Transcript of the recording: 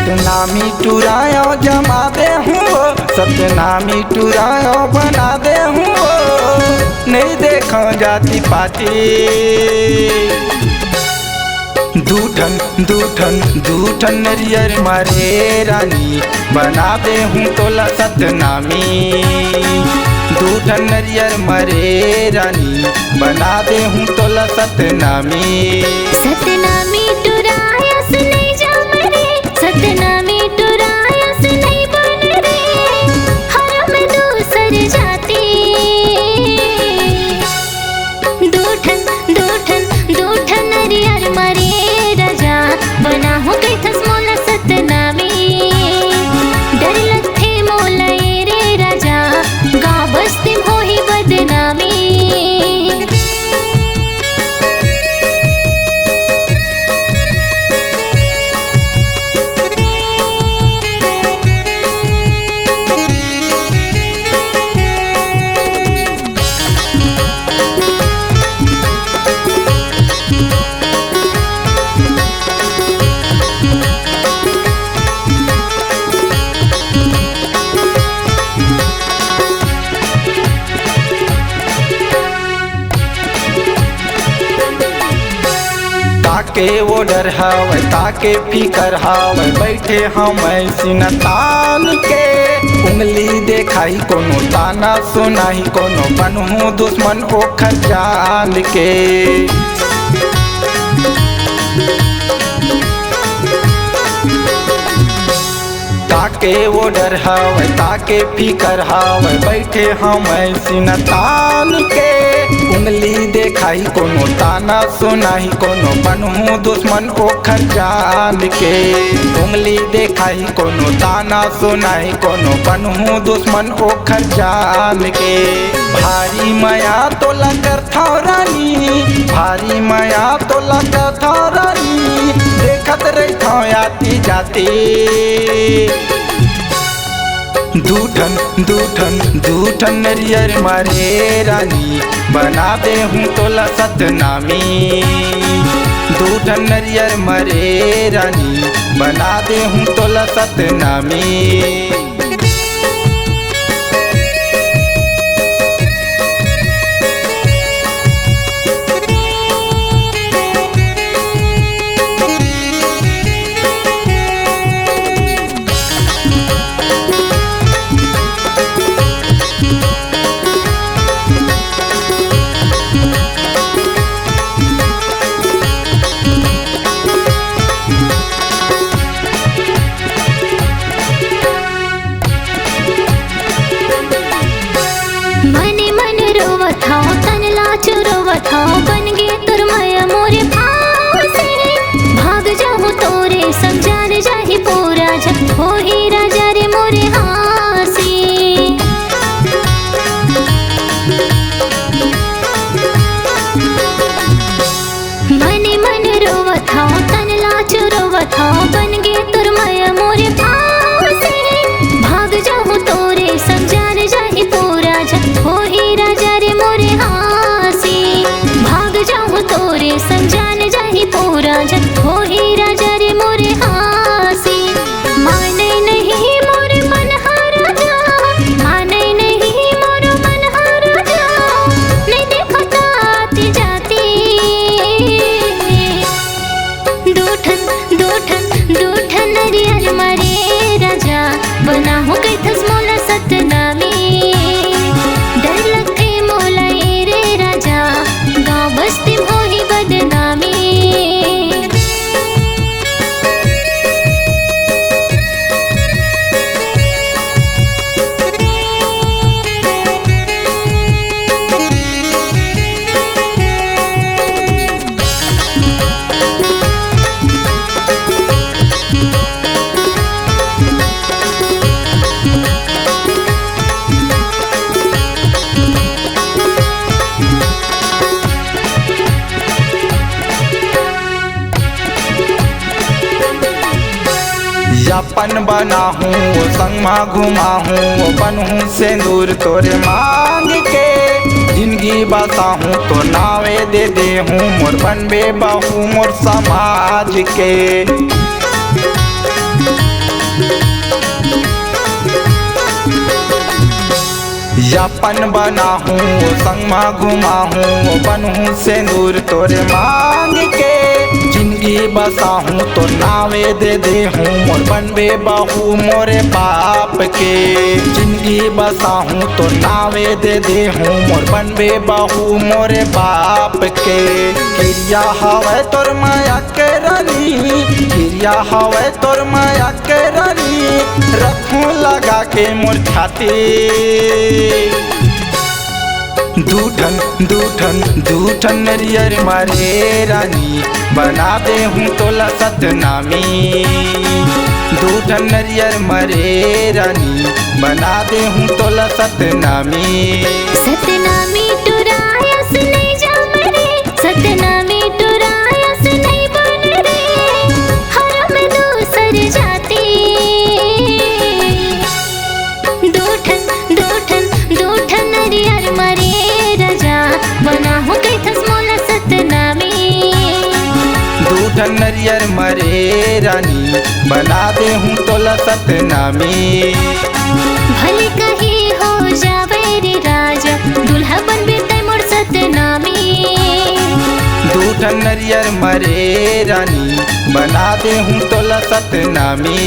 सतनामी टुरायो जमा दे हूँ, सतनामी टुरायो बना दे हूँ, नहीं देखो जाति पाति। दूठन दूठन दूठन नरियर मारे रानी बना दे हूँ तोला सतनामी। दूठन नरियर मरे रानी बना दे हूँ तोला सतनामी। सतनामी टुरायस नहीं जम रे, सतनामी टुरायस नहीं बन रे, हरम दूसर जाती। दूठन दूठन दूठन नरियर मरे राजा बना हो गई थस मोला सतनामी। डर लगथे मोला ये रे राजा गाँव बस्ती हो ही बदनामी। ताके वो डर हवै ताके फिकर हवै, बैठे हम सीना तान के। उंगली देखाई कोनो ताना सुनाई, कोनो बनहूँ दुश्मन ओखर जान के। ताके वो डर हवै ताके फिकर हवै, बैठे हम सीना तान के। उंगली देखाई कोनो ताना सुनाई, कोनो बनहूँ दुश्मन ओखर जान के। उंगली देखाई कोनो ताना सुनाई, कोनो बनहूँ दुश्मन ओखर जान के। भारी माया तो लगर था रानी, भारी माया तो लगर था रानी, देखत रही था आती जाती। दूठन दूठन दूठन नरियर मारे रानी बना दे हूँ तोला सतनामी। दूठन नरियर मरे रानी बना दे हूँ तोला सतनामी। बन गे तुर माया मोरे पाँव से, भाग जाऊँ तोरे समझान जाहि पूरा जब हो ही राजा रे मोरे हासी। मने मन रोवत हूँ तन लाच रोवत हूँ, बन गे तुर माया मोरे पाँव से, भाग जाऊँ तोरे समझान जाहि पूरा जब हो ही राजा रे मोरे हासी। तोरे समझान जाहि पूरा जब हो ही राजा रे मोरे हासी। माने नहीं मोरे मन राजा, माने नहीं मोरे मन राजा, नहीं देखो ताती जाती। दूठन दूठन दूठन नरियर मरे राजा बना हो गई थस मोला सतनामी। डर लगते मोला ये रे राजा गाँव बस्ती हो ही बदनामी। अपन बना हूँ संग में घुमा हूँ, बनहूँ सिंदूर तोरे मांग के। जिंदगी बसा हूँ तो नावे दे हूँ, मोर बनबे बहू मोर समाज के। अपन बनाहूँ संगमा घुमाहूँ बनहूँ सिंदूर तोरे मांग के जिंदगी बसाहूँ तो नावे दे देहूँ मोर बनबे बहू मोरे बाप के जिंदगी बसाहूँ तो नावे दे देहूँ मोर बनबे बहू मोरे बाप के क्रिया हवे तोर माया के रानी क्रिया हवे तोर माया के रानी रखूँ लगा के मोर छाती दूठन दूठन दूठन नरियर मारे रानी बना दे हूँ तोला सतनामी दूठन नरियर मरे रानी बना दे हूँ तोला सतनामी सतनामी टुरायस नहीं जा मरे सतनामी टुरायस नहीं बन रे हर में दूसर जाती दूठन दूठन दूठन नरियर मरे राजा बना हो गई थस मोला सतनामी दूठन नरियर मरे रानी बना दे हूँ तोला सतनामी भले कहीं हो जावे रे राजा दुल्हा बनबे तै मोर सतनामी दूठन नरियर मरे रानी बना दे हूँ तोला सतनामी।